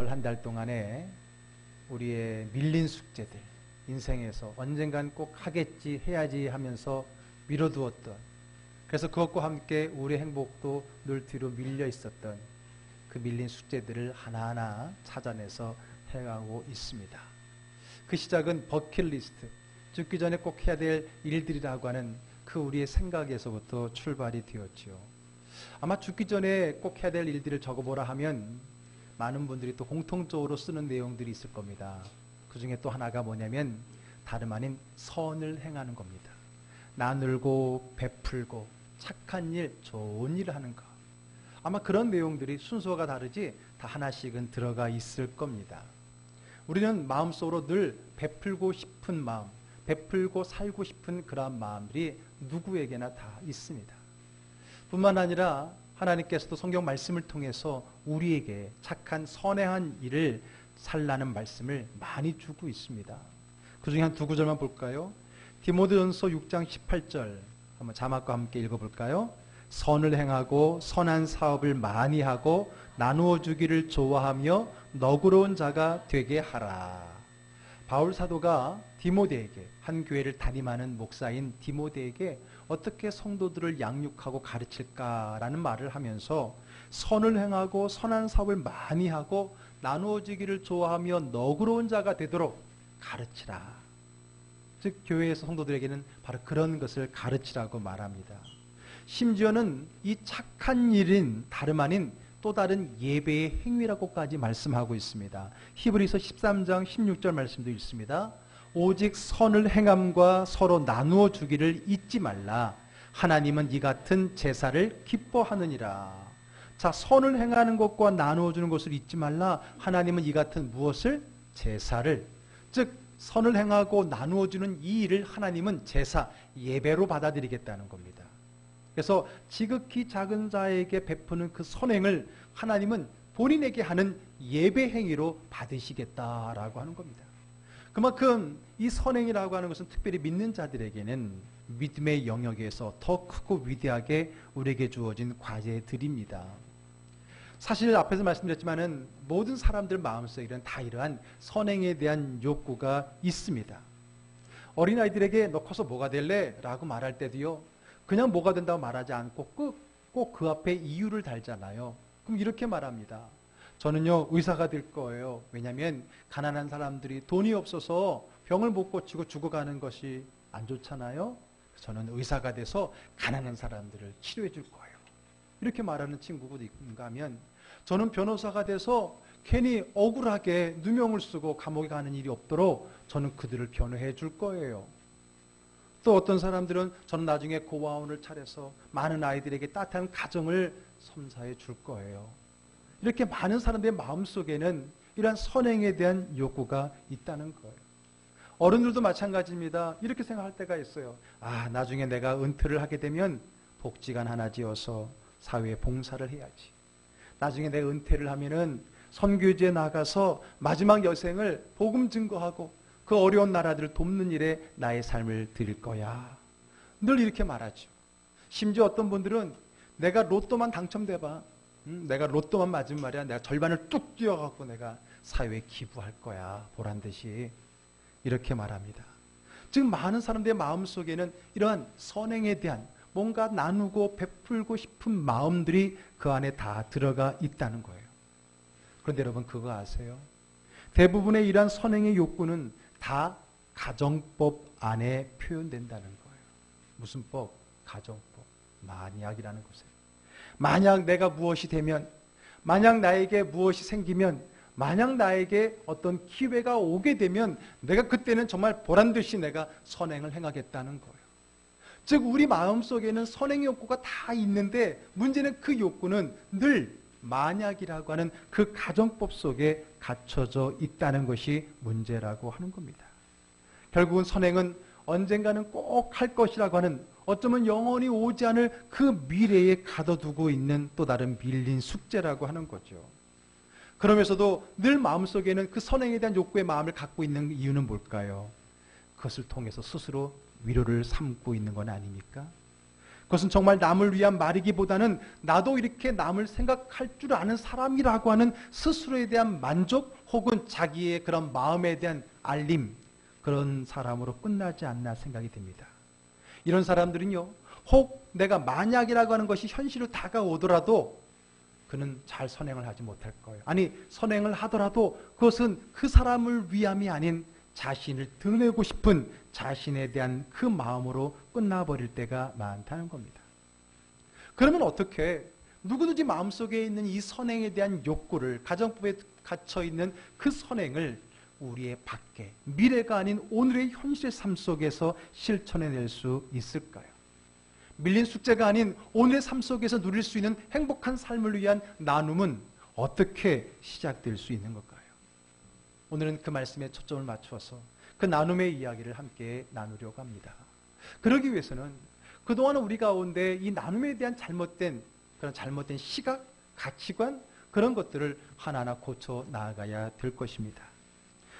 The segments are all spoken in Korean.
한 달 동안에 우리의 밀린 숙제들, 인생에서 언젠간 꼭 하겠지, 해야지 하면서 미뤄두었던, 그래서 그것과 함께 우리의 행복도 늘 뒤로 밀려 있었던 그 밀린 숙제들을 하나하나 찾아내서 해가고 있습니다. 그 시작은 버킷리스트, 죽기 전에 꼭 해야 될 일들이라고 하는 그 우리의 생각에서부터 출발이 되었지요. 아마 죽기 전에 꼭 해야 될 일들을 적어보라 하면 많은 분들이 또 공통적으로 쓰는 내용들이 있을 겁니다. 그 중에 또 하나가 뭐냐면 다름 아닌 선을 행하는 겁니다. 나누고 베풀고 착한 일, 좋은 일을 하는 것. 아마 그런 내용들이 순서가 다르지 다 하나씩은 들어가 있을 겁니다. 우리는 마음속으로 늘 베풀고 싶은 마음, 베풀고 살고 싶은 그러한 마음들이 누구에게나 다 있습니다. 뿐만 아니라 하나님께서도 성경 말씀을 통해서 우리에게 착한 선행한 일을 살라는 말씀을 많이 주고 있습니다. 그 중에 한 두 구절만 볼까요? 디모데전서 6장 18절 한번 자막과 함께 읽어볼까요? 선을 행하고 선한 사업을 많이 하고 나누어 주기를 좋아하며 너그러운 자가 되게 하라. 바울 사도가 디모데에게, 한 교회를 담임하는 목사인 디모데에게 어떻게 성도들을 양육하고 가르칠까라는 말을 하면서 선을 행하고 선한 사업을 많이 하고 나누어 주기를 좋아하며 너그러운 자가 되도록 가르치라. 즉 교회에서 성도들에게는 바로 그런 것을 가르치라고 말합니다. 심지어는 이 착한 일인 다름 아닌 또 다른 예배의 행위라고까지 말씀하고 있습니다. 히브리서 13장 16절 말씀도 있습니다. 오직 선을 행함과 서로 나누어 주기를 잊지 말라. 하나님은 이 같은 제사를 기뻐하느니라. 자, 선을 행하는 것과 나누어 주는 것을 잊지 말라. 하나님은 이 같은 무엇을? 제사를. 즉 선을 행하고 나누어 주는 이 일을 하나님은 제사, 예배로 받아들이겠다는 겁니다. 그래서 지극히 작은 자에게 베푸는 그 선행을 하나님은 본인에게 하는 예배 행위로 받으시겠다라고 하는 겁니다. 그만큼 이 선행이라고 하는 것은 특별히 믿는 자들에게는 믿음의 영역에서 더 크고 위대하게 우리에게 주어진 과제들입니다. 사실 앞에서 말씀드렸지만은 모든 사람들 마음속에는 다 이러한 선행에 대한 욕구가 있습니다. 어린아이들에게 너 커서 뭐가 될래? 라고 말할 때도요, 그냥 뭐가 된다고 말하지 않고 꼭 그 앞에 이유를 달잖아요. 그럼 이렇게 말합니다. 저는요 의사가 될 거예요. 왜냐하면 가난한 사람들이 돈이 없어서 병을 못 고치고 죽어가는 것이 안 좋잖아요. 저는 의사가 돼서 가난한 사람들을 치료해 줄 거예요. 이렇게 말하는 친구가 있는가 하면, 저는 변호사가 돼서 괜히 억울하게 누명을 쓰고 감옥에 가는 일이 없도록 저는 그들을 변호해 줄 거예요. 또 어떤 사람들은 저는 나중에 고아원을 차려서 많은 아이들에게 따뜻한 가정을 선사해 줄 거예요. 이렇게 많은 사람들의 마음속에는 이러한 선행에 대한 욕구가 있다는 거예요. 어른들도 마찬가지입니다. 이렇게 생각할 때가 있어요. 아, 나중에 내가 은퇴를 하게 되면 복지관 하나 지어서 사회에 봉사를 해야지. 나중에 내가 은퇴를 하면은 선교지에 나가서 마지막 여생을 복음 증거하고 그 어려운 나라들을 돕는 일에 나의 삶을 드릴 거야. 늘 이렇게 말하죠. 심지어 어떤 분들은 내가 로또만 당첨돼봐. 내가 로또만 맞으면 말이야, 내가 절반을 뚝 뛰어갖고 내가 사회에 기부할 거야. 보란 듯이 이렇게 말합니다. 즉 많은 사람들의 마음속에는 이러한 선행에 대한 뭔가 나누고 베풀고 싶은 마음들이 그 안에 다 들어가 있다는 거예요. 그런데 여러분 그거 아세요? 대부분의 이러한 선행의 욕구는 다 가정법 안에 표현된다는 거예요. 무슨 법? 가정법. 만약이라는 것에. 만약 내가 무엇이 되면, 만약 나에게 무엇이 생기면, 만약 나에게 어떤 기회가 오게 되면 내가 그때는 정말 보란듯이 내가 선행을 행하겠다는 거예요. 즉 우리 마음속에는 선행의 욕구가 다 있는데 문제는 그 욕구는 늘 만약이라고 하는 그 가정법 속에 갇혀져 있다는 것이 문제라고 하는 겁니다. 결국은 선행은 언젠가는 꼭 할 것이라고 하는, 어쩌면 영원히 오지 않을 그 미래에 가둬두고 있는 또 다른 밀린 숙제라고 하는 거죠. 그러면서도 늘 마음속에는 그 선행에 대한 욕구의 마음을 갖고 있는 이유는 뭘까요? 그것을 통해서 스스로 위로를 삼고 있는 건 아닙니까? 그것은 정말 남을 위한 말이기보다는 나도 이렇게 남을 생각할 줄 아는 사람이라고 하는 스스로에 대한 만족 혹은 자기의 그런 마음에 대한 알림, 그런 사람으로 끝나지 않나 생각이 듭니다. 이런 사람들은요, 혹 내가 만약이라고 하는 것이 현실로 다가오더라도 그는 잘 선행을 하지 못할 거예요. 아니, 선행을 하더라도 그것은 그 사람을 위함이 아닌 자신을 드러내고 싶은 자신에 대한 그 마음으로 끝나버릴 때가 많다는 겁니다. 그러면 어떻게 누구든지 마음속에 있는 이 선행에 대한 욕구를, 가정법에 갇혀있는 그 선행을 우리의 밖에, 미래가 아닌 오늘의 현실의 삶 속에서 실천해낼 수 있을까요? 밀린 숙제가 아닌 오늘의 삶 속에서 누릴 수 있는 행복한 삶을 위한 나눔은 어떻게 시작될 수 있는 걸까요? 오늘은 그 말씀에 초점을 맞추어서 그 나눔의 이야기를 함께 나누려고 합니다. 그러기 위해서는 그동안 우리 가운데 이 나눔에 대한 그런 잘못된 시각, 가치관, 그런 것들을 하나하나 고쳐 나아가야 될 것입니다.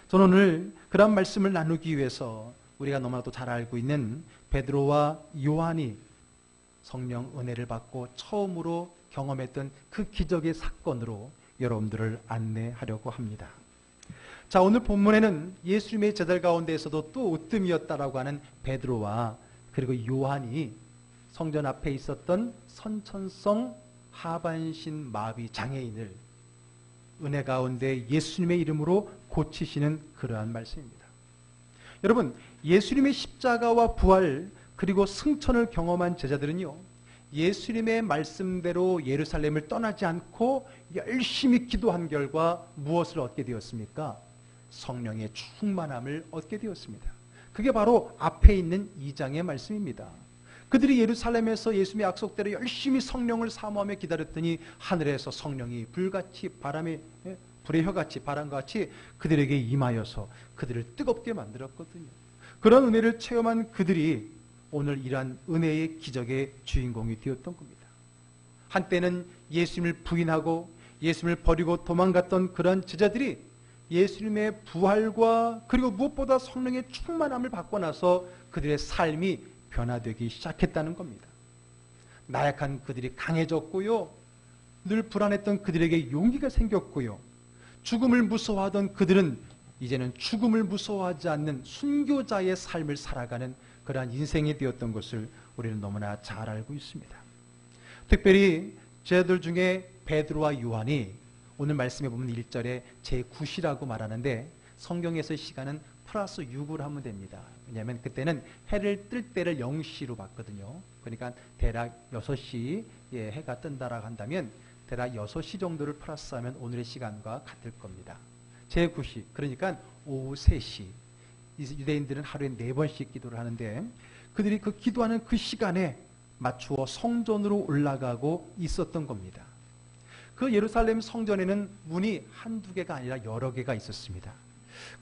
저는 오늘 그런 말씀을 나누기 위해서 우리가 너무나도 잘 알고 있는 베드로와 요한이 성령 은혜를 받고 처음으로 경험했던 그 기적의 사건으로 여러분들을 안내하려고 합니다. 자, 오늘 본문에는 예수님의 제자들 가운데에서도 또 으뜸이었다라고 하는 베드로와 그리고 요한이 성전 앞에 있었던 선천성 하반신 마비 장애인을 은혜 가운데 예수님의 이름으로 고치시는 그러한 말씀입니다. 여러분, 예수님의 십자가와 부활 그리고 승천을 경험한 제자들은요, 예수님의 말씀대로 예루살렘을 떠나지 않고 열심히 기도한 결과 무엇을 얻게 되었습니까? 성령의 충만함을 얻게 되었습니다. 그게 바로 앞에 있는 2장의 말씀입니다. 그들이 예루살렘에서 예수님의 약속대로 열심히 성령을 사모하며 기다렸더니 하늘에서 성령이 불같이 불의 혀같이 바람과 같이 그들에게 임하여서 그들을 뜨겁게 만들었거든요. 그런 은혜를 체험한 그들이 오늘 이러한 은혜의 기적의 주인공이 되었던 겁니다. 한때는 예수님을 부인하고 예수님을 버리고 도망갔던 그런 제자들이 예수님의 부활과 그리고 무엇보다 성령의 충만함을 받고 나서 그들의 삶이 변화되기 시작했다는 겁니다. 나약한 그들이 강해졌고요. 늘 불안했던 그들에게 용기가 생겼고요. 죽음을 무서워하던 그들은 이제는 죽음을 무서워하지 않는 순교자의 삶을 살아가는 그러한 인생이 되었던 것을 우리는 너무나 잘 알고 있습니다. 특별히 제자들 중에 베드로와 요한이 오늘 말씀에 보면 1절에 제9시라고 말하는데 성경에서의 시간은 플러스 6으로 하면 됩니다. 왜냐하면 그때는 해를 뜰 때를 0시로 봤거든요. 그러니까 대략 6시에 해가 뜬다라고 한다면 대략 6시 정도를 플러스하면 오늘의 시간과 같을 겁니다. 제9시, 그러니까 오후 3시. 유대인들은 하루에 4번씩 기도를 하는데 그들이 그 기도하는 그 시간에 맞추어 성전으로 올라가고 있었던 겁니다. 그 예루살렘 성전에는 문이 한두 개가 아니라 여러 개가 있었습니다.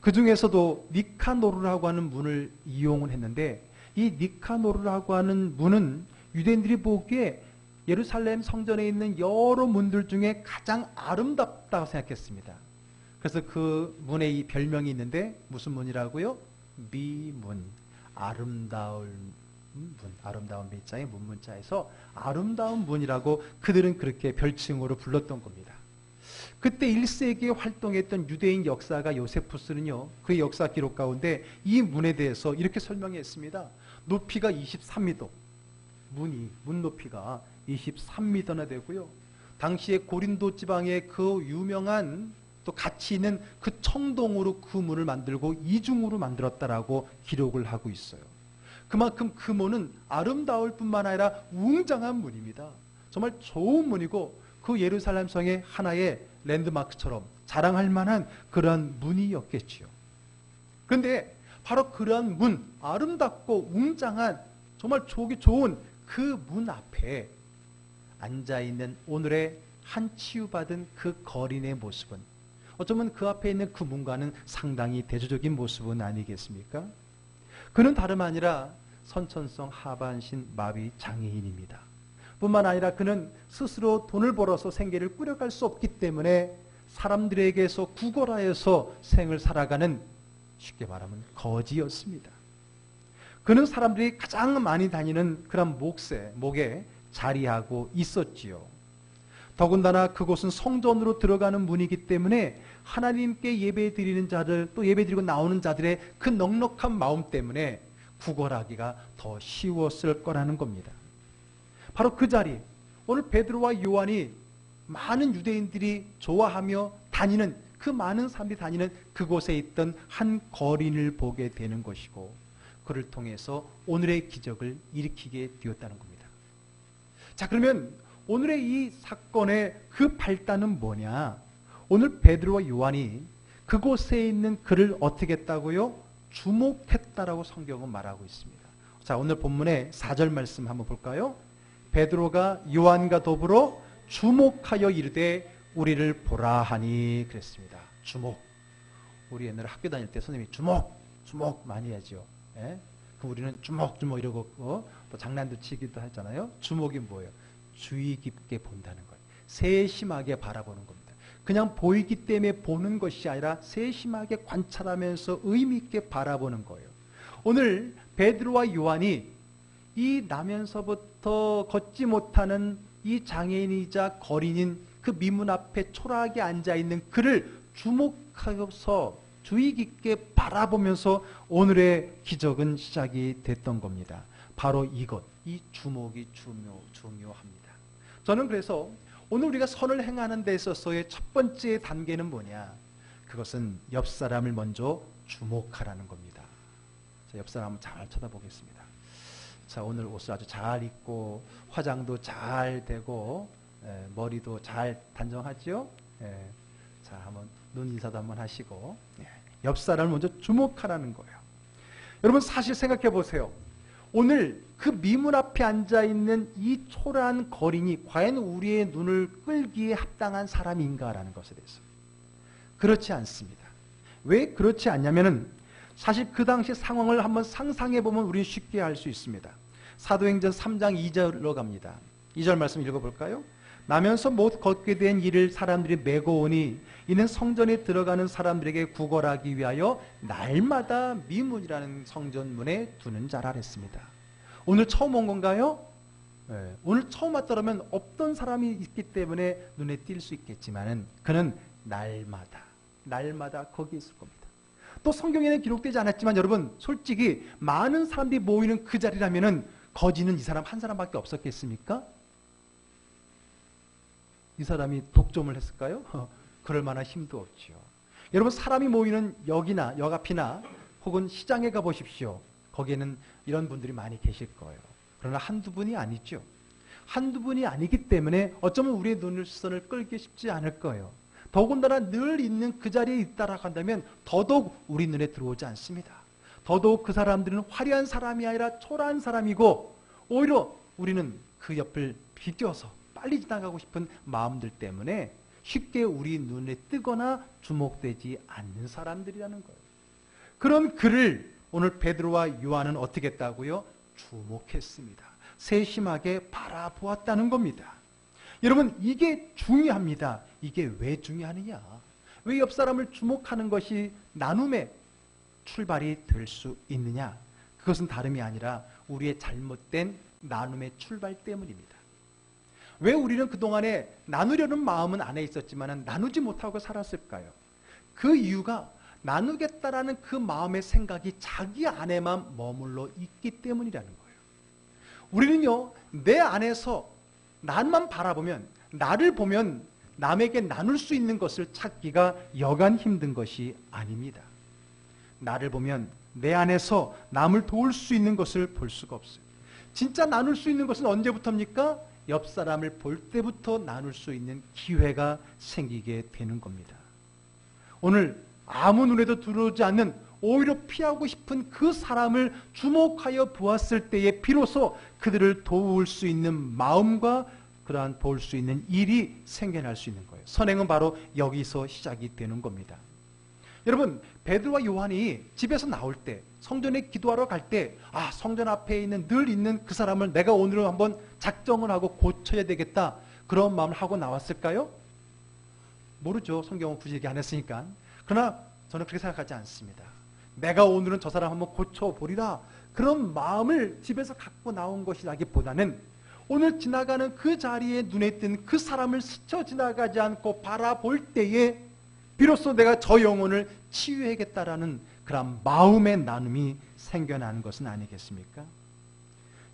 그 중에서도 니카노르라고 하는 문을 이용을 했는데 이 니카노르라고 하는 문은 유대인들이 보기에 예루살렘 성전에 있는 여러 문들 중에 가장 아름답다고 생각했습니다. 그래서 그 문에 이 별명이 있는데 무슨 문이라고요? 미문, 아름다운 문, 아름다운 미자에 문문자에서 아름다운 문이라고 그들은 그렇게 별칭으로 불렀던 겁니다. 그때 1세기에 활동했던 유대인 역사가 요세푸스는요, 그의 역사 기록 가운데 이 문에 대해서 이렇게 설명했습니다. 높이가 23m, 문 높이가 23m나 되고요. 당시에 고린도 지방의 그 유명한 또 가치 있는 그 청동으로 그 문을 만들고 이중으로 만들었다라고 기록을 하고 있어요. 그만큼 그 문은 아름다울 뿐만 아니라 웅장한 문입니다. 정말 좋은 문이고 그 예루살렘 성의 하나의 랜드마크처럼 자랑할 만한 그러한 문이었겠지요. 그런데 바로 그러한 문, 아름답고 웅장한 정말 좋기 좋은 그 문 앞에 앉아있는 오늘의 한 치유받은 그 거린의 모습은 어쩌면 그 앞에 있는 그 문과는 상당히 대조적인 모습은 아니겠습니까? 그는 다름 아니라 선천성 하반신 마비 장애인입니다. 뿐만 아니라 그는 스스로 돈을 벌어서 생계를 꾸려갈 수 없기 때문에 사람들에게서 구걸하여서 생을 살아가는, 쉽게 말하면 거지였습니다. 그는 사람들이 가장 많이 다니는 그런 목에 자리하고 있었지요. 더군다나 그곳은 성전으로 들어가는 문이기 때문에 하나님께 예배 드리는 자들, 또 예배 드리고 나오는 자들의 그 넉넉한 마음 때문에 구걸하기가 더 쉬웠을 거라는 겁니다. 바로 그 자리, 오늘 베드로와 요한이 많은 유대인들이 좋아하며 다니는, 그 많은 사람들이 다니는 그곳에 있던 한 거린을 보게 되는 것이고, 그를 통해서 오늘의 기적을 일으키게 되었다는 겁니다. 자, 그러면 오늘의 이 사건의 그 발단은 뭐냐? 오늘 베드로와 요한이 그곳에 있는 그를 어떻게 했다고요? 주목했다라고 성경은 말하고 있습니다. 자, 오늘 본문의 4절 말씀 한번 볼까요? 베드로가 요한과 더불어 주목하여 이르되 우리를 보라 하니 그랬습니다. 주목. 우리 옛날에 학교 다닐 때 선생님이 주목 많이 하죠. 예? 그 우리는 주목 이러고 또 장난도 치기도 하잖아요. 주목이 뭐예요? 주의 깊게 본다는 거예요. 세심하게 바라보는 겁니다. 그냥 보이기 때문에 보는 것이 아니라 세심하게 관찰하면서 의미 있게 바라보는 거예요. 오늘 베드로와 요한이 이 나면서부터 걷지 못하는 이 장애인이자 거린인 그 미문 앞에 초라하게 앉아있는 그를 주목하여서 주의 깊게 바라보면서 오늘의 기적은 시작이 됐던 겁니다. 바로 이것, 이 주목이 중요합니다. 저는 그래서 오늘 우리가 선을 행하는 데 있어서의 첫 번째 단계는 뭐냐? 그것은 옆 사람을 먼저 주목하라는 겁니다. 자, 옆 사람 한번 잘 쳐다보겠습니다. 자, 오늘 옷을 아주 잘 입고 화장도 잘 되고 머리도 잘 단정하죠? 자, 한번 눈 인사도 한번 하시고 옆 사람을 먼저 주목하라는 거예요. 여러분 사실 생각해 보세요. 오늘 그 미문 앞에 앉아있는 이 초라한 거린이 과연 우리의 눈을 끌기에 합당한 사람인가라는 것에 대해서 그렇지 않습니다. 왜 그렇지 않냐면은 사실 그 당시 상황을 한번 상상해 보면 우리는 쉽게 알 수 있습니다. 사도행전 3장 2절로 갑니다. 2절 말씀 읽어볼까요? 나면서 못 걷게 된 이를 사람들이 메고 오니 이는 성전에 들어가는 사람들에게 구걸하기 위하여 날마다 미문이라는 성전문에 두는 자라 했습니다. 오늘 처음 온 건가요? 네. 오늘 처음 왔더라면 없던 사람이 있기 때문에 눈에 띌 수 있겠지만은 그는 날마다 거기 있을 겁니다. 또 성경에는 기록되지 않았지만 여러분 솔직히 많은 사람들이 모이는 그 자리라면은 거지는 이 사람 한 사람밖에 없었겠습니까? 이 사람이 독점을 했을까요? 그럴 만한 힘도 없죠. 여러분 사람이 모이는 역이나 역 앞이나 혹은 시장에 가보십시오. 거기에는 이런 분들이 많이 계실 거예요. 그러나 한두 분이 아니죠. 한두 분이 아니기 때문에 어쩌면 우리의 눈을 끌기 쉽지 않을 거예요. 더군다나 늘 있는 그 자리에 있다라고 한다면 더더욱 우리 눈에 들어오지 않습니다. 더더욱 그 사람들은 화려한 사람이 아니라 초라한 사람이고 오히려 우리는 그 옆을 비껴서 빨리 지나가고 싶은 마음들 때문에 쉽게 우리 눈에 뜨거나 주목되지 않는 사람들이라는 거예요. 그런 그를 오늘 베드로와 요한은 어떻게 했다고요? 주목했습니다. 세심하게 바라보았다는 겁니다. 여러분 이게 중요합니다. 이게 왜 중요하느냐? 왜 옆 사람을 주목하는 것이 나눔의 출발이 될 수 있느냐? 그것은 다름이 아니라 우리의 잘못된 나눔의 출발 때문입니다. 왜 우리는 그동안에 나누려는 마음은 안에 있었지만 나누지 못하고 살았을까요? 그 이유가 나누겠다라는 그 마음의 생각이 자기 안에만 머물러 있기 때문이라는 거예요. 우리는요, 내 안에서 나만 바라보면, 나를 보면 남에게 나눌 수 있는 것을 찾기가 여간 힘든 것이 아닙니다. 나를 보면 내 안에서 남을 도울 수 있는 것을 볼 수가 없어요. 진짜 나눌 수 있는 것은 언제부터입니까? 옆 사람을 볼 때부터 나눌 수 있는 기회가 생기게 되는 겁니다. 오늘 아무 눈에도 들어오지 않는 오히려 피하고 싶은 그 사람을 주목하여 보았을 때에 비로소 그들을 도울 수 있는 마음과 그러한 도울 수 있는 일이 생겨날 수 있는 거예요. 선행은 바로 여기서 시작이 되는 겁니다. 여러분 베드로와 요한이 집에서 나올 때 성전에 기도하러 갈 때 성전 앞에 있는 늘 있는 그 사람을 내가 오늘은 한번 작정을 하고 고쳐야 되겠다 그런 마음을 하고 나왔을까요? 모르죠. 성경은 굳이 얘기 안 했으니까. 그러나 저는 그렇게 생각하지 않습니다. 내가 오늘은 저 사람 한번 고쳐보리라 그런 마음을 집에서 갖고 나온 것이라기보다는 오늘 지나가는 그 자리에 눈에 띈 그 사람을 스쳐 지나가지 않고 바라볼 때에 비로소 내가 저 영혼을 치유해야겠다라는 그런 마음의 나눔이 생겨나는 것은 아니겠습니까?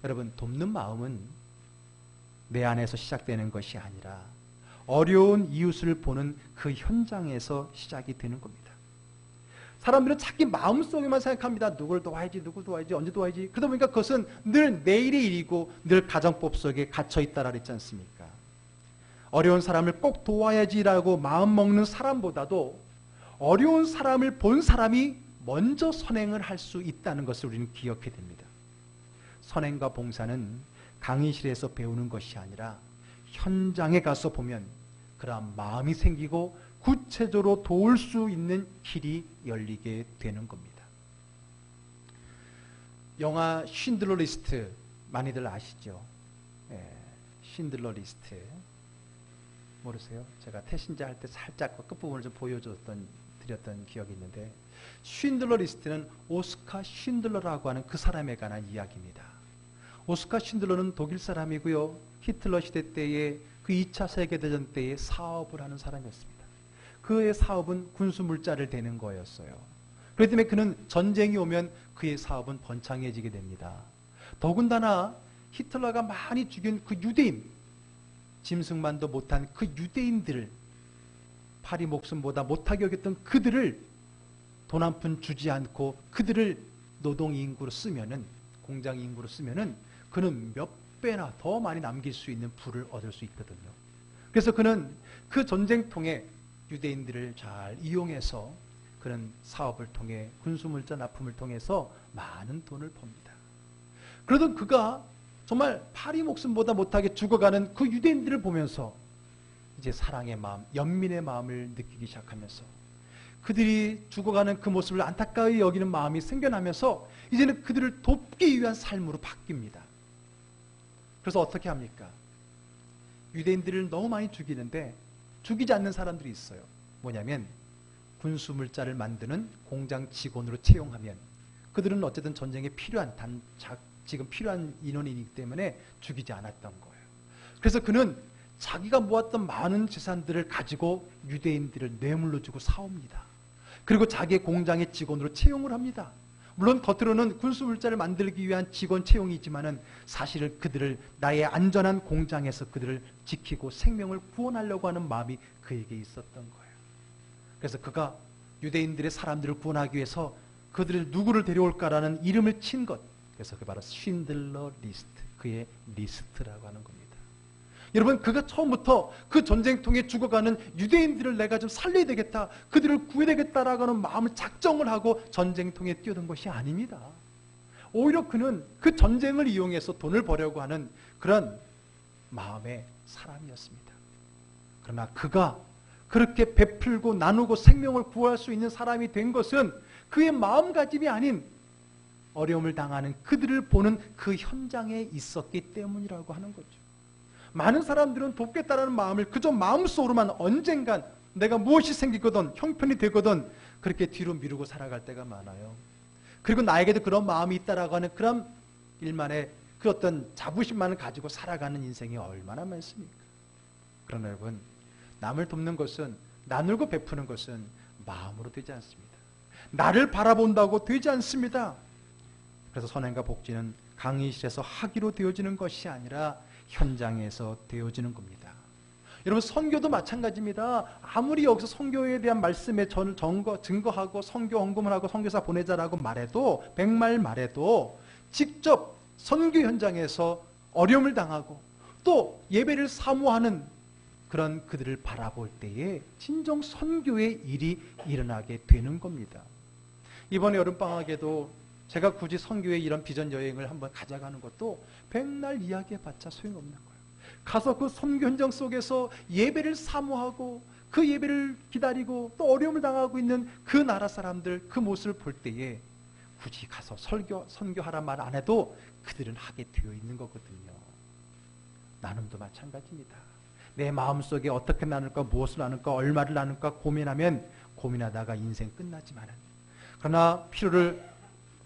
여러분, 돕는 마음은 내 안에서 시작되는 것이 아니라 어려운 이웃을 보는 그 현장에서 시작이 되는 겁니다. 사람들은 자기 마음속에만 생각합니다. 누굴 도와야지, 누굴 도와야지, 언제 도와야지. 그러다 보니까 그것은 늘 내일의 일이고 늘 가정법 속에 갇혀있다라 그랬지 않습니까? 어려운 사람을 꼭 도와야지라고 마음먹는 사람보다도 어려운 사람을 본 사람이 먼저 선행을 할 수 있다는 것을 우리는 기억해야 됩니다. 선행과 봉사는 강의실에서 배우는 것이 아니라 현장에 가서 보면 그러한 마음이 생기고 구체적으로 도울 수 있는 길이 열리게 되는 겁니다. 영화 쉰들러 리스트 많이들 아시죠? 쉰들러 리스트 모르세요? 제가 태신자 할 때 살짝 끝부분을 좀 드렸던 기억이 있는데, 쉰들러 리스트는 오스카 쉰들러라고 하는 그 사람에 관한 이야기입니다. 오스카 쉰들러는 독일 사람이고요. 히틀러 시대 때에 그 2차 세계대전 때에 사업을 하는 사람이었습니다. 그의 사업은 군수물자를 대는 거였어요. 그렇기 때문에 그는 전쟁이 오면 그의 사업은 번창해지게 됩니다. 더군다나 히틀러가 많이 죽인 그 유대인, 짐승만도 못한 그 유대인들을, 파리 목숨보다 못하게 여겼던 그들을 돈 한 푼 주지 않고 그들을 노동인구로 쓰면은, 공장인구로 쓰면은 그는 몇 배나 더 많이 남길 수 있는 부를 얻을 수 있거든요. 그래서 그는 그 전쟁통에 유대인들을 잘 이용해서 그런 사업을 통해 군수물자 납품을 통해서 많은 돈을 법니다. 그러던 그가 정말 파리 목숨보다 못하게 죽어가는 그 유대인들을 보면서 이제 사랑의 마음, 연민의 마음을 느끼기 시작하면서 그들이 죽어가는 그 모습을 안타까이 여기는 마음이 생겨나면서 이제는 그들을 돕기 위한 삶으로 바뀝니다. 그래서 어떻게 합니까? 유대인들을 너무 많이 죽이는데 죽이지 않는 사람들이 있어요. 뭐냐면 군수물자를 만드는 공장 직원으로 채용하면 그들은 어쨌든 전쟁에 필요한 지금 필요한 인원이기 때문에 죽이지 않았던 거예요. 그래서 그는 자기가 모았던 많은 재산들을 가지고 유대인들을 뇌물로 주고 사옵니다. 그리고 자기의 공장의 직원으로 채용을 합니다. 물론 겉으로는 군수물자를 만들기 위한 직원 채용이지만은 사실은 그들을 나의 안전한 공장에서 그들을 지키고 생명을 구원하려고 하는 마음이 그에게 있었던 거예요. 그래서 그가 유대인들의 사람들을 구원하기 위해서 그들을 누구를 데려올까라는 이름을 친 것, 그래서 그 바로 쉰들러 리스트, 그의 리스트라고 하는 겁니다. 여러분, 그가 처음부터 그 전쟁통에 죽어가는 유대인들을 내가 좀 살려야 되겠다, 그들을 구해야 되겠다라고 하는 마음을 작정을 하고 전쟁통에 뛰어든 것이 아닙니다. 오히려 그는 그 전쟁을 이용해서 돈을 벌려고 하는 그런 마음의 사람이었습니다. 그러나 그가 그렇게 베풀고 나누고 생명을 구할 수 있는 사람이 된 것은 그의 마음가짐이 아닌 어려움을 당하는 그들을 보는 그 현장에 있었기 때문이라고 하는 거죠. 많은 사람들은 돕겠다라는 마음을 그저 마음속으로만 언젠간 내가 무엇이 생기거든, 형편이 되거든 그렇게 뒤로 미루고 살아갈 때가 많아요. 그리고 나에게도 그런 마음이 있다라고 하는 그런 일만의 그 어떤 자부심만을 가지고 살아가는 인생이 얼마나 많습니까? 그러나 여러분, 남을 돕는 것은, 나누고 베푸는 것은 마음으로 되지 않습니다. 나를 바라본다고 되지 않습니다. 그래서 선행과 복지는 강의실에서 하기로 되어지는 것이 아니라 현장에서 되어지는 겁니다. 여러분, 선교도 마찬가지입니다. 아무리 여기서 선교에 대한 말씀에 증거하고 선교 헌금을 하고 선교사 보내자라고 말해도, 백말 말해도 직접 선교 현장에서 어려움을 당하고 또 예배를 사모하는 그런 그들을 바라볼 때에 진정 선교의 일이 일어나게 되는 겁니다. 이번 여름방학에도 제가 굳이 선교의 이런 비전 여행을 한번 가져가는 것도 백날 이야기해봤자 소용없는 거예요. 가서 그 선교 현장 속에서 예배를 사모하고 그 예배를 기다리고 또 어려움을 당하고 있는 그 나라 사람들 그 모습을 볼 때에 굳이 가서 선교하란 말 안 해도 그들은 하게 되어 있는 거거든요. 나눔도 마찬가지입니다. 내 마음속에 어떻게 나눌까, 무엇을 나눌까, 얼마를 나눌까 고민하면 고민하다가 인생 끝나지만은, 그러나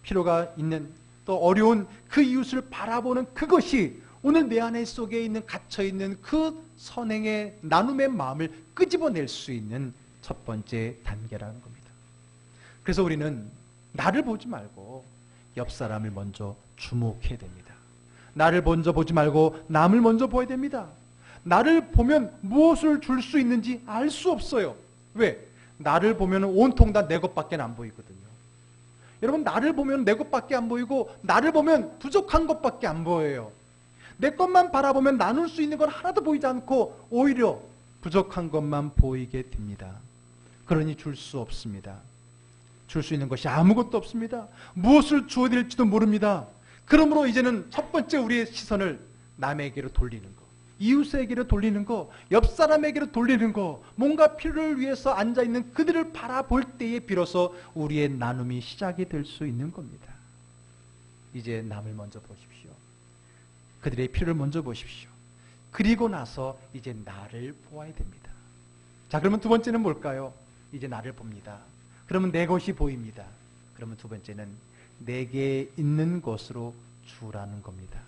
필요가 있는 또 어려운 그 이웃을 바라보는 그것이 오늘 내 안에 속에 있는 갇혀있는 그 선행의 나눔의 마음을 끄집어낼 수 있는 첫 번째 단계라는 겁니다. 그래서 우리는 나를 보지 말고 옆 사람을 먼저 주목해야 됩니다. 나를 먼저 보지 말고 남을 먼저 보아야 됩니다. 나를 보면 무엇을 줄 수 있는지 알 수 없어요. 왜? 나를 보면 온통 다 내 것밖에 안 보이거든요. 여러분, 나를 보면 내 것밖에 안 보이고 나를 보면 부족한 것밖에 안 보여요. 내 것만 바라보면 나눌 수 있는 건 하나도 보이지 않고 오히려 부족한 것만 보이게 됩니다. 그러니 줄 수 없습니다. 줄 수 있는 것이 아무것도 없습니다. 무엇을 주어야 될지도 모릅니다. 그러므로 이제는 첫 번째 우리의 시선을 남에게로 돌리는 거, 이웃에게로 돌리는 거, 옆 사람에게로 돌리는 거, 뭔가 필요를 위해서 앉아있는 그들을 바라볼 때에 비로소 우리의 나눔이 시작이 될 수 있는 겁니다. 이제 남을 먼저 보십시오. 그들의 필요를 먼저 보십시오. 그리고 나서 이제 나를 보아야 됩니다. 자, 그러면 두 번째는 뭘까요? 이제 나를 봅니다. 그러면 내 것이 보입니다. 그러면 두 번째는 내게 있는 것으로 주라는 겁니다.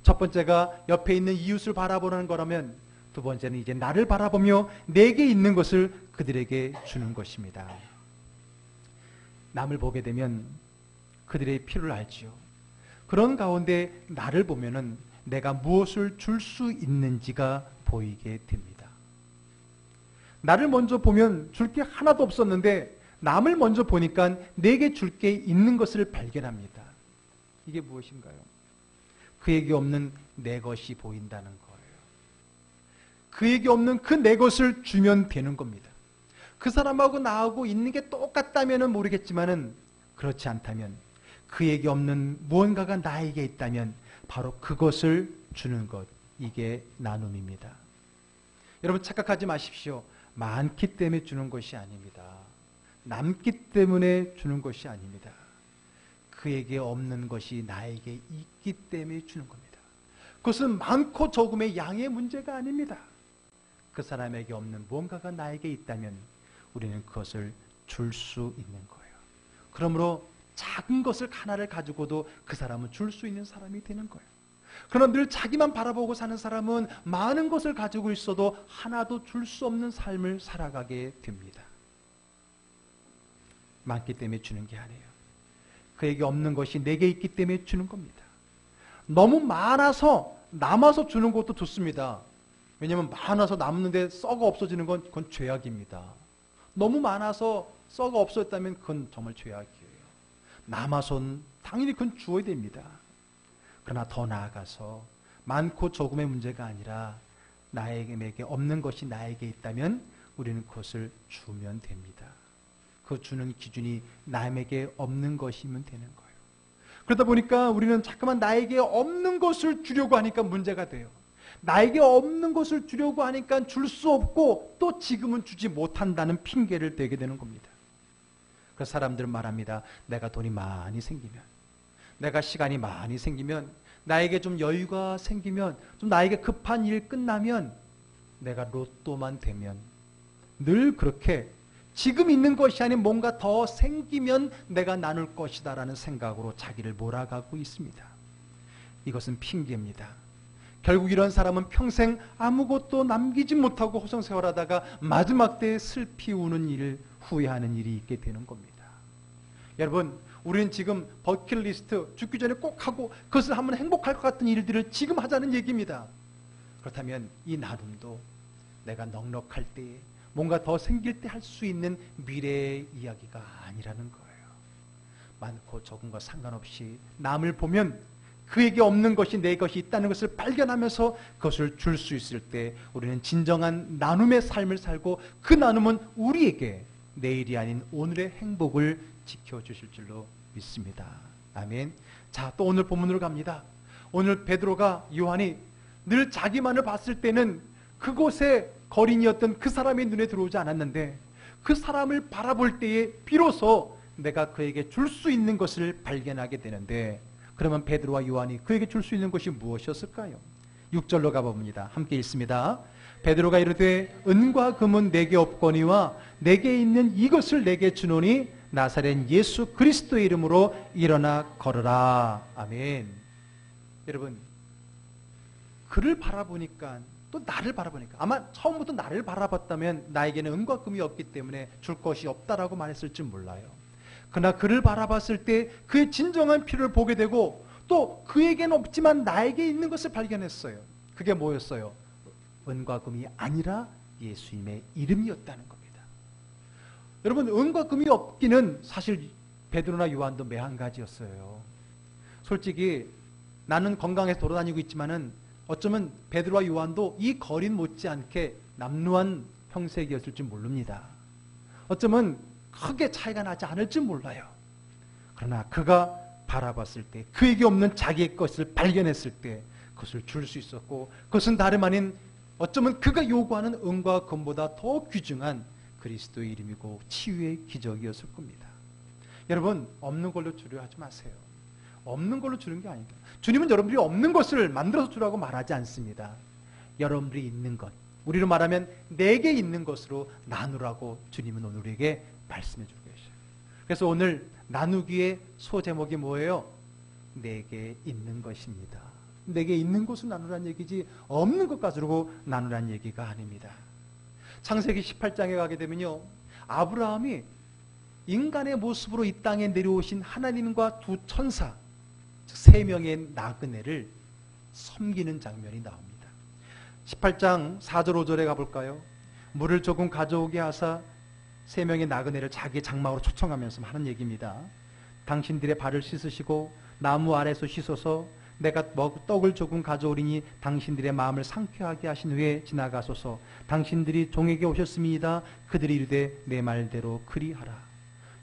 첫 번째가 옆에 있는 이웃을 바라보는 거라면 두 번째는 이제 나를 바라보며 내게 있는 것을 그들에게 주는 것입니다. 남을 보게 되면 그들의 필요를 알지요. 그런 가운데 나를 보면은 내가 무엇을 줄 수 있는지가 보이게 됩니다. 나를 먼저 보면 줄 게 하나도 없었는데 남을 먼저 보니까 내게 줄 게 있는 것을 발견합니다. 이게 무엇인가요? 그에게 없는 내 것이 보인다는 거예요. 그에게 없는 그 내 것을 주면 되는 겁니다. 그 사람하고 나하고 있는 게 똑같다면 모르겠지만은 그렇지 않다면 그에게 없는 무언가가 나에게 있다면 바로 그것을 주는 것, 이게 나눔입니다. 여러분, 착각하지 마십시오. 많기 때문에 주는 것이 아닙니다. 남기 때문에 주는 것이 아닙니다. 그에게 없는 것이 나에게 있기 때문에 주는 겁니다. 그것은 많고 적음의 양의 문제가 아닙니다. 그 사람에게 없는 무언가가 나에게 있다면 우리는 그것을 줄 수 있는 거예요. 그러므로 작은 것을 하나를 가지고도 그 사람은 줄 수 있는 사람이 되는 거예요. 그러나 늘 자기만 바라보고 사는 사람은 많은 것을 가지고 있어도 하나도 줄 수 없는 삶을 살아가게 됩니다. 많기 때문에 주는 게 아니에요. 그에게 없는 것이 내게 있기 때문에 주는 겁니다. 너무 많아서 남아서 주는 것도 좋습니다. 왜냐하면 많아서 남는데 썩어 없어지는 건 그건 죄악입니다. 너무 많아서 썩어 없어졌다면 그건 정말 죄악이에요. 남아서는 당연히 그건 주어야 됩니다. 그러나 더 나아가서 많고 적음의 문제가 아니라 나에게 없는 것이 나에게 있다면 우리는 그것을 주면 됩니다. 그 주는 기준이 남에게 없는 것이면 되는 거예요. 그러다 보니까 우리는 자꾸만 나에게 없는 것을 주려고 하니까 문제가 돼요. 나에게 없는 것을 주려고 하니까 줄 수 없고 또 지금은 주지 못한다는 핑계를 대게 되는 겁니다. 그래서 사람들은 말합니다. 내가 돈이 많이 생기면, 내가 시간이 많이 생기면, 나에게 좀 여유가 생기면, 좀 나에게 급한 일 끝나면, 내가 로또만 되면, 늘 그렇게 지금 있는 것이 아닌 뭔가 더 생기면 내가 나눌 것이다 라는 생각으로 자기를 몰아가고 있습니다. 이것은 핑계입니다. 결국 이런 사람은 평생 아무것도 남기지 못하고 호성생활하다가 마지막 때에 슬피 우는 일을 후회하는 일이 있게 되는 겁니다. 여러분, 우리는 지금 버킷리스트 죽기 전에 꼭 하고 그것을 하면 행복할 것 같은 일들을 지금 하자는 얘기입니다. 그렇다면 이 나눔도 내가 넉넉할 때에 뭔가 더 생길 때 할 수 있는 미래의 이야기가 아니라는 거예요. 많고 적은 것 상관없이 남을 보면 그에게 없는 것이 내 것이 있다는 것을 발견하면서 그것을 줄 수 있을 때 우리는 진정한 나눔의 삶을 살고 그 나눔은 우리에게 내일이 아닌 오늘의 행복을 지켜주실 줄로 믿습니다. 아멘. 자, 또 오늘 본문으로 갑니다. 오늘 베드로가 요한이 늘 자기만을 봤을 때는 그곳에 거린이었던 그 사람의 눈에 들어오지 않았는데 그 사람을 바라볼 때에 비로소 내가 그에게 줄 수 있는 것을 발견하게 되는데, 그러면 베드로와 요한이 그에게 줄 수 있는 것이 무엇이었을까요? 6절로 가봅니다. 함께 읽습니다. 베드로가 이르되 은과 금은 내게 없거니와 내게 있는 이것을 내게 주노니 나사렛 예수 그리스도의 이름으로 일어나 걸어라. 아멘. 여러분, 그를 바라보니까, 또 나를 바라보니까, 아마 처음부터 나를 바라봤다면 나에게는 은과 금이 없기 때문에 줄 것이 없다라고 말했을지 몰라요. 그러나 그를 바라봤을 때 그의 진정한 필요를 보게 되고, 또 그에게는 없지만 나에게 있는 것을 발견했어요. 그게 뭐였어요? 은과 금이 아니라 예수님의 이름이었다는 겁니다. 여러분, 은과 금이 없기는 사실 베드로나 요한도 매한가지였어요. 솔직히 나는 건강해서 돌아다니고 있지만은 어쩌면 베드로와 요한도 이 거린 못지않게 남루한 평색이었을지 모릅니다. 어쩌면 크게 차이가 나지 않을지 몰라요. 그러나 그가 바라봤을 때, 그에게 없는 자기의 것을 발견했을 때 그것을 줄 수 있었고, 그것은 다름 아닌 어쩌면 그가 요구하는 은과 금보다 더 귀중한 그리스도의 이름이고 치유의 기적이었을 겁니다. 여러분, 없는 걸로 주려 하지 마세요. 없는 걸로 주는 게 아닙니다. 주님은 여러분들이 없는 것을 만들어서 주라고 말하지 않습니다. 여러분들이 있는 것, 우리로 말하면 내게 있는 것으로 나누라고 주님은 오늘 우리에게 말씀해 주고 계셔요. 그래서 오늘 나누기의 소제목이 뭐예요? 내게 있는 것입니다. 내게 있는 것을 나누라는 얘기지 없는 것 가지고 나누라는 얘기가 아닙니다. 창세기 18장에 가게 되면요, 아브라함이 인간의 모습으로 이 땅에 내려오신 하나님과 두 천사, 즉 3명의 나그네를 섬기는 장면이 나옵니다. 18장 4절 5절에 가볼까요? 물을 조금 가져오게 하사 3명의 나그네를 자기 장막으로 초청하면서 하는 얘기입니다. 당신들의 발을 씻으시고 나무 아래서 씻어서 내가 떡을 조금 가져오리니 당신들의 마음을 상쾌하게 하신 후에 지나가소서. 당신들이 종에게 오셨습니다. 그들이 이르되 내 말대로 그리하라.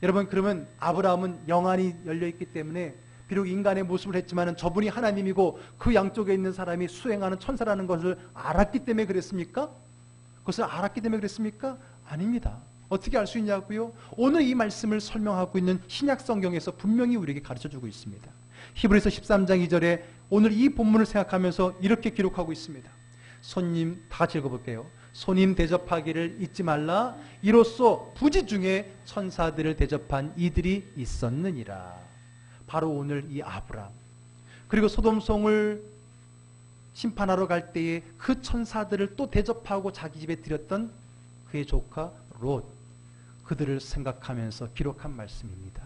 여러분, 그러면 아브라함은 영안이 열려있기 때문에 비록 인간의 모습을 했지만 저분이 하나님이고 그 양쪽에 있는 사람이 수행하는 천사라는 것을 알았기 때문에 그랬습니까? 그것을 알았기 때문에 그랬습니까? 아닙니다. 어떻게 알 수 있냐고요? 오늘 이 말씀을 설명하고 있는 신약 성경에서 분명히 우리에게 가르쳐주고 있습니다. 히브리서 13장 2절에 오늘 이 본문을 생각하면서 이렇게 기록하고 있습니다. 손님, 다 같이 읽어볼게요. 손님 대접하기를 잊지 말라. 이로써 부지 중에 천사들을 대접한 이들이 있었느니라. 바로 오늘 이 아브람, 그리고 소돔성을 심판하러 갈 때에 그 천사들을 또 대접하고 자기 집에 들였던 그의 조카 롯, 그들을 생각하면서 기록한 말씀입니다.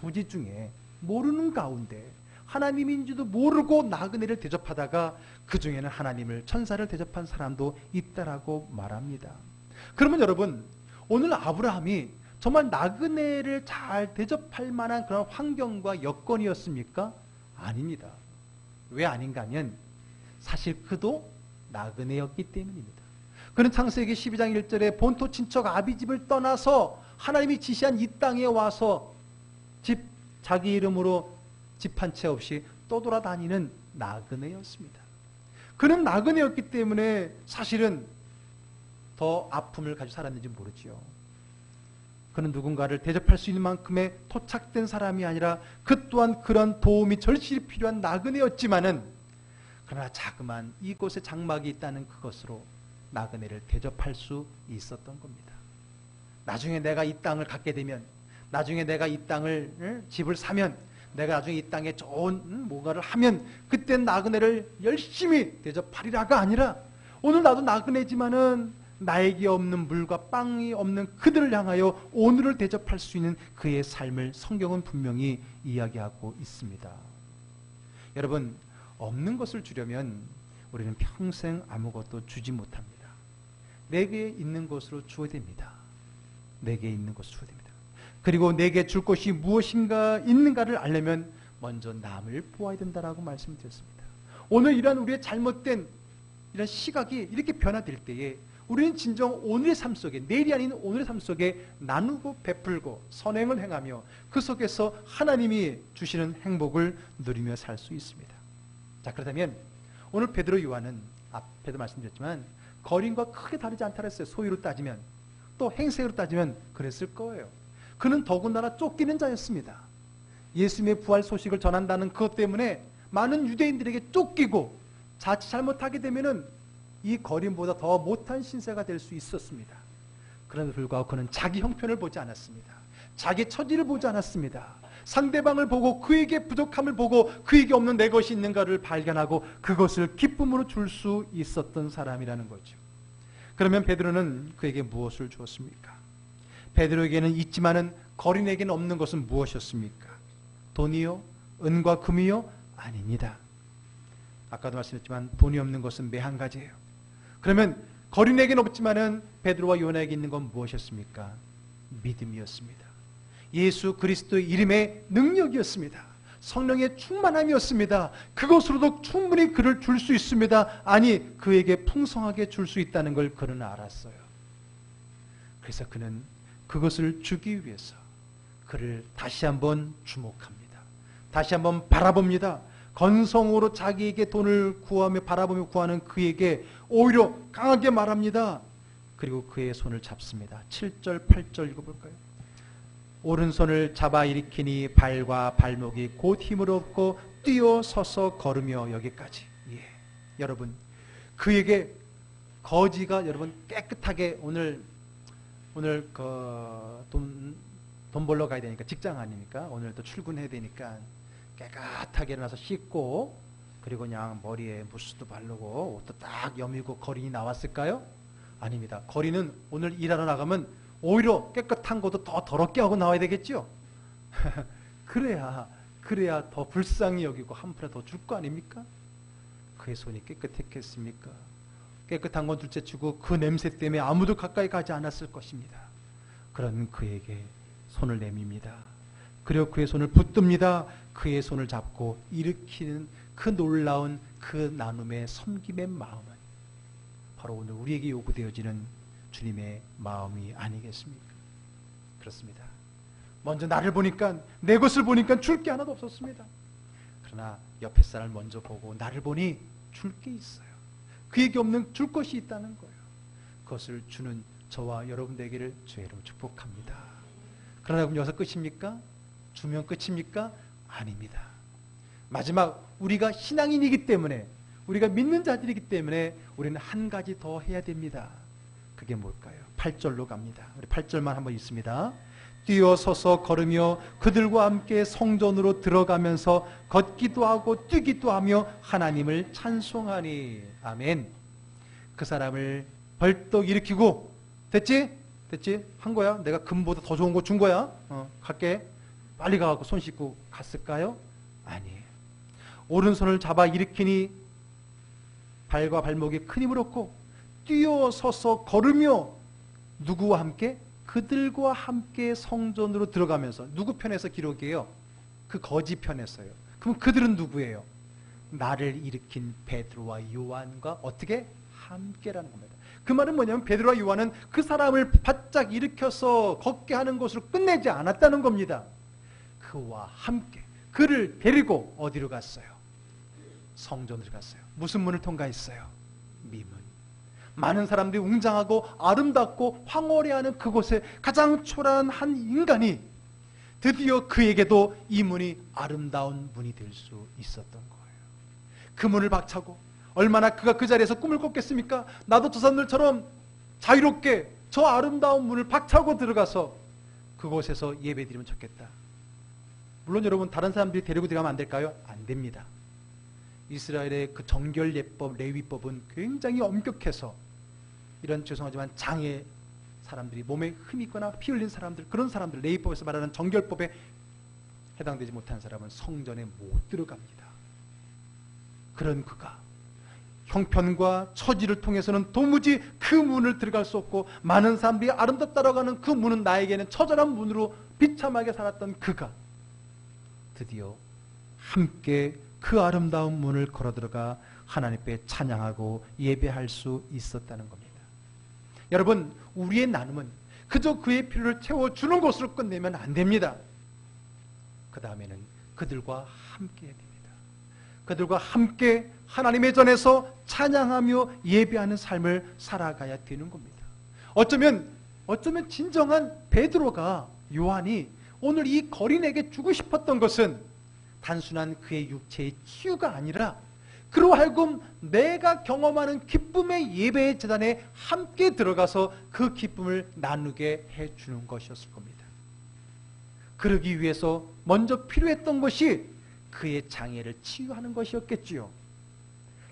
부지 중에 모르는 가운데 하나님인지도 모르고 나그네를 대접하다가 그 중에는 하나님을, 천사를 대접한 사람도 있다라고 말합니다. 그러면 여러분, 오늘 아브라함이 정말 나그네를 잘 대접할 만한 그런 환경과 여건이었습니까? 아닙니다. 왜 아닌가 하면 사실 그도 나그네였기 때문입니다. 그는 창세기 12장 1절에 본토 친척 아비집을 떠나서 하나님이 지시한 이 땅에 와서 자기 이름으로 집 한 채 없이 떠돌아다니는 나그네였습니다. 그는 나그네였기 때문에 사실은 더 아픔을 가지고 살았는지 모르지요. 그는 누군가를 대접할 수 있는 만큼의 토착된 사람이 아니라 그 또한 그런 도움이 절실히 필요한 나그네였지만은, 그러나 자그만 이곳에 장막이 있다는 그것으로 나그네를 대접할 수 있었던 겁니다. 나중에 내가 이 땅을 갖게 되면, 나중에 내가 이 땅을 집을 사면, 내가 나중에 이 땅에 좋은 뭔가를 하면 그땐 나그네를 열심히 대접하리라가 아니라, 오늘 나도 나그네지만은 나에게 없는 물과 빵이 없는 그들을 향하여 오늘을 대접할 수 있는 그의 삶을 성경은 분명히 이야기하고 있습니다. 여러분, 없는 것을 주려면 우리는 평생 아무것도 주지 못합니다. 내게 있는 것으로 주어야 됩니다. 내게 있는 것으로 주어야 됩니다. 그리고 내게 줄 것이 무엇인가 있는가를 알려면 먼저 남을 보아야 된다라고 말씀드렸습니다. 오늘 이런 우리의 잘못된 이런 시각이 이렇게 변화될 때에 우리는 진정 오늘의 삶 속에, 내일이 아닌 오늘의 삶 속에 나누고 베풀고 선행을 행하며 그 속에서 하나님이 주시는 행복을 누리며 살 수 있습니다. 자, 그렇다면 오늘 베드로 요한은 앞에도 말씀드렸지만 거린과 크게 다르지 않다 그랬어요. 소유로 따지면, 또 행색으로 따지면 그랬을 거예요. 그는 더군다나 쫓기는 자였습니다. 예수님의 부활 소식을 전한다는 그것 때문에 많은 유대인들에게 쫓기고 자칫 잘못하게 되면은 이 거린보다 더 못한 신세가 될 수 있었습니다. 그럼에도 불구하고 그는 자기 형편을 보지 않았습니다. 자기 처지를 보지 않았습니다. 상대방을 보고 그에게 부족함을 보고 그에게 없는 내 것이 있는가를 발견하고 그것을 기쁨으로 줄 수 있었던 사람이라는 거죠. 그러면 베드로는 그에게 무엇을 주었습니까? 베드로에게는 있지만은 거린에게는 없는 것은 무엇이었습니까? 돈이요? 은과 금이요? 아닙니다. 아까도 말씀했지만 돈이 없는 것은 매 한 가지예요. 그러면 거린에게는 없지만은 베드로와 요한에게 있는 건 무엇이었습니까? 믿음이었습니다. 예수 그리스도의 이름의 능력이었습니다. 성령의 충만함이었습니다. 그것으로도 충분히 그를 줄 수 있습니다. 아니, 그에게 풍성하게 줄 수 있다는 걸 그는 알았어요. 그래서 그는 그것을 주기 위해서 그를 다시 한번 주목합니다. 다시 한번 바라봅니다. 건성으로 자기에게 돈을 구하며 바라보며 구하는 그에게 오히려 강하게 말합니다. 그리고 그의 손을 잡습니다. 7절 8절 읽어볼까요? 오른손을 잡아 일으키니 발과 발목이 곧 힘을 얻고 뛰어 서서 걸으며. 여기까지. 예. 여러분, 그에게 거지가 여러분 깨끗하게 오늘 돈 벌러 가야 되니까 직장 아닙니까? 오늘 또 출근해야 되니까 깨끗하게 일어나서 씻고 그리고 그냥 머리에 무스도 바르고 옷도 딱 여미고 거린이 나왔을까요? 아닙니다. 거린은 오늘 일하러 나가면 오히려 깨끗한 것도 더 더럽게 하고 나와야 되겠죠? 그래야 더 불쌍히 여기고 한 푼에 더 줄 거 아닙니까? 그의 손이 깨끗했겠습니까? 깨끗한 건 둘째치고 그 냄새 때문에 아무도 가까이 가지 않았을 것입니다. 그런 그에게 손을 내밉니다. 그리고 그의 손을 붙듭니다. 그의 손을 잡고 일으키는 그 놀라운 그 나눔의 섬김의 마음은 바로 오늘 우리에게 요구되어지는 주님의 마음이 아니겠습니까? 그렇습니다. 먼저 나를 보니까, 내 것을 보니까 줄 게 하나도 없었습니다. 그러나 옆에 사람을 먼저 보고 나를 보니 줄 게 있어요. 그에게 없는 줄 것이 있다는 거예요. 그것을 주는 저와 여러분 되기를 주의 이름으로 축복합니다. 그러나 그럼 여기서 끝입니까? 주면 끝입니까? 아닙니다. 마지막, 우리가 신앙인이기 때문에, 우리가 믿는 자들이기 때문에 우리는 한 가지 더 해야 됩니다. 그게 뭘까요? 8절로 갑니다. 우리 8절만 한번 읽습니다. 뛰어서서 걸으며 그들과 함께 성전으로 들어가면서 걷기도 하고 뛰기도 하며 하나님을 찬송하니. 아멘. 그 사람을 벌떡 일으키고, 됐지? 한 거야? 내가 금보다 더 좋은 거 준 거야? 갈게. 빨리 가갖고 손 씻고 갔을까요? 아니에요. 오른손을 잡아 일으키니 발과 발목에 큰 힘을 얻고 뛰어서서 걸으며 누구와 함께? 그들과 함께 성전으로 들어가면서. 누구 편에서 기록이에요? 그 거지 편에서요. 그럼 그들은 누구예요? 나를 일으킨 베드로와 요한과 어떻게? 함께라는 겁니다. 그 말은 뭐냐면 베드로와 요한은 그 사람을 바짝 일으켜서 걷게 하는 것으로 끝내지 않았다는 겁니다. 그와 함께 그를 데리고 어디로 갔어요? 성전으로 갔어요. 무슨 문을 통과했어요? 미문. 많은 사람들이 웅장하고 아름답고 황홀해하는 그곳에 가장 초라한 한 인간이 드디어 그에게도 이 문이 아름다운 문이 될 수 있었던 거예요. 그 문을 박차고 얼마나 그가 그 자리에서 꿈을 꿨겠습니까? 나도 저 사람들처럼 자유롭게 저 아름다운 문을 박차고 들어가서 그곳에서 예배드리면 좋겠다. 물론 여러분, 다른 사람들이 데리고 들어가면 안 될까요? 안 됩니다. 이스라엘의 그 정결 예법, 레위법은 굉장히 엄격해서 이런, 죄송하지만 장애 사람들이, 몸에 흠이 있거나 피 흘린 사람들, 그런 사람들, 레위법에서 말하는 정결법에 해당되지 못한 사람은 성전에 못 들어갑니다. 그런 그가 형편과 처지를 통해서는 도무지 그 문을 들어갈 수 없고, 많은 사람들이 아름답다라고 하는 그 문은 나에게는 처절한 문으로 비참하게 살았던 그가 드디어 함께 그 아름다운 문을 걸어 들어가 하나님 앞에 찬양하고 예배할 수 있었다는 겁니다. 여러분, 우리의 나눔은 그저 그의 필요를 채워주는 것으로 끝내면 안 됩니다. 그 다음에는 그들과 함께 해야 됩니다. 그들과 함께 하나님의 전에서 찬양하며 예배하는 삶을 살아가야 되는 겁니다. 어쩌면 진정한 베드로가, 요한이 오늘 이 거린에게 주고 싶었던 것은 단순한 그의 육체의 치유가 아니라 그로 하여금 내가 경험하는 기쁨의 예배의 제단에 함께 들어가서 그 기쁨을 나누게 해주는 것이었을 겁니다. 그러기 위해서 먼저 필요했던 것이 그의 장애를 치유하는 것이었겠지요.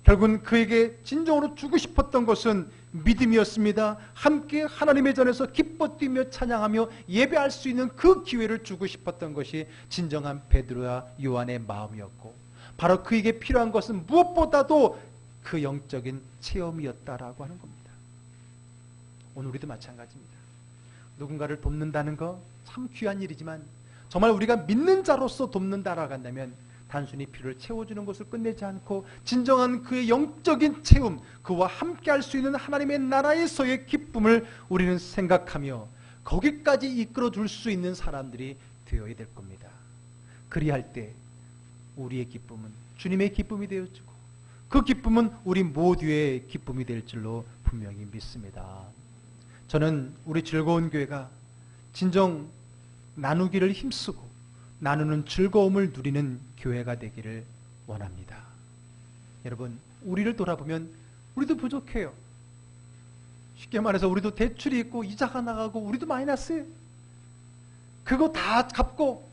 결국은 그에게 진정으로 주고 싶었던 것은 믿음이었습니다. 함께 하나님의 전에서 기뻐 뛰며 찬양하며 예배할 수 있는 그 기회를 주고 싶었던 것이 진정한 베드로와 요한의 마음이었고, 바로 그에게 필요한 것은 무엇보다도 그 영적인 체험이었다라고 하는 겁니다. 오늘 우리도 마찬가지입니다. 누군가를 돕는다는 거 참 귀한 일이지만, 정말 우리가 믿는 자로서 돕는다라고 한다면 단순히 필요를 채워주는 것을 끝내지 않고 진정한 그의 영적인 체험, 그와 함께 할 수 있는 하나님의 나라에서의 기쁨을 우리는 생각하며 거기까지 이끌어줄 수 있는 사람들이 되어야 될 겁니다. 그리할 때 우리의 기쁨은 주님의 기쁨이 되어주고, 그 기쁨은 우리 모두의 기쁨이 될 줄로 분명히 믿습니다. 저는 우리 즐거운 교회가 진정 나누기를 힘쓰고 나누는 즐거움을 누리는 교회가 되기를 원합니다. 여러분, 우리를 돌아보면 우리도 부족해요. 쉽게 말해서 우리도 대출이 있고 이자가 나가고 우리도 마이너스, 그거 다 갚고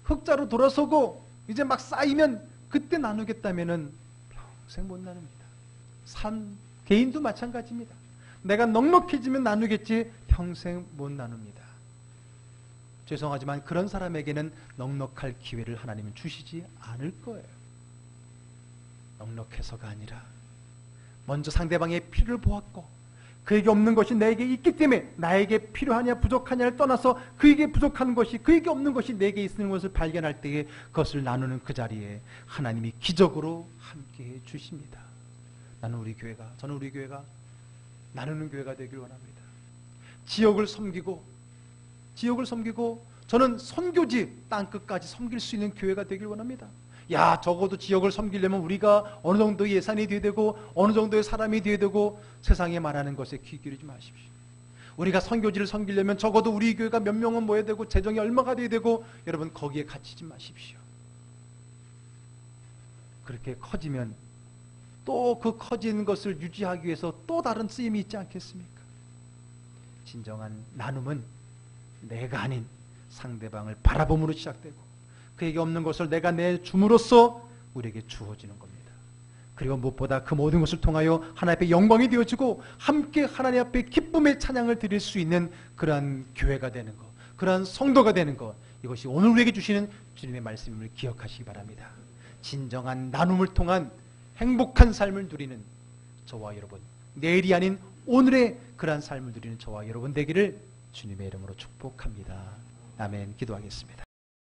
흑자로 돌아서고 이제 막 쌓이면 그때 나누겠다면은 평생 못 나눕니다. 개인도 마찬가지입니다. 내가 넉넉해지면 나누겠지 평생 못 나눕니다. 죄송하지만 그런 사람에게는 넉넉할 기회를 하나님은 주시지 않을 거예요. 넉넉해서가 아니라 먼저 상대방의 필요를 보았고, 그에게 없는 것이 내게 있기 때문에 나에게 필요하냐 부족하냐를 떠나서 그에게 부족한 것이, 그에게 없는 것이 내게 있는 것을 발견할 때에 그것을 나누는 그 자리에 하나님이 기적으로 함께해 주십니다. 저는 우리 교회가 나누는 교회가 되길 원합니다. 지역을 섬기고 저는 선교지 땅끝까지 섬길 수 있는 교회가 되길 원합니다. 야, 적어도 지역을 섬기려면 우리가 어느 정도 예산이 돼야 되고 어느 정도의 사람이 돼야 되고, 세상에 말하는 것에 귀 기울이지 마십시오. 우리가 선교지를 섬기려면 적어도 우리 교회가 몇 명은 모여야 되고 재정이 얼마가 돼야 되고, 여러분 거기에 갇히지 마십시오. 그렇게 커지면 또 그 커지는 것을 유지하기 위해서 또 다른 쓰임이 있지 않겠습니까? 진정한 나눔은 내가 아닌 상대방을 바라봄으로 시작되고, 그에게 없는 것을 내가 내줌으로써 우리에게 주어지는 겁니다. 그리고 무엇보다 그 모든 것을 통하여 하나님 앞에 영광이 되어지고 함께 하나님 앞에 기쁨의 찬양을 드릴 수 있는 그러한 교회가 되는 것, 그러한 성도가 되는 것, 이것이 오늘 우리에게 주시는 주님의 말씀임을 기억하시기 바랍니다. 진정한 나눔을 통한 행복한 삶을 누리는 저와 여러분, 내일이 아닌 오늘의 그러한 삶을 누리는 저와 여러분 되기를 주님의 이름으로 축복합니다. 아멘. 기도하겠습니다.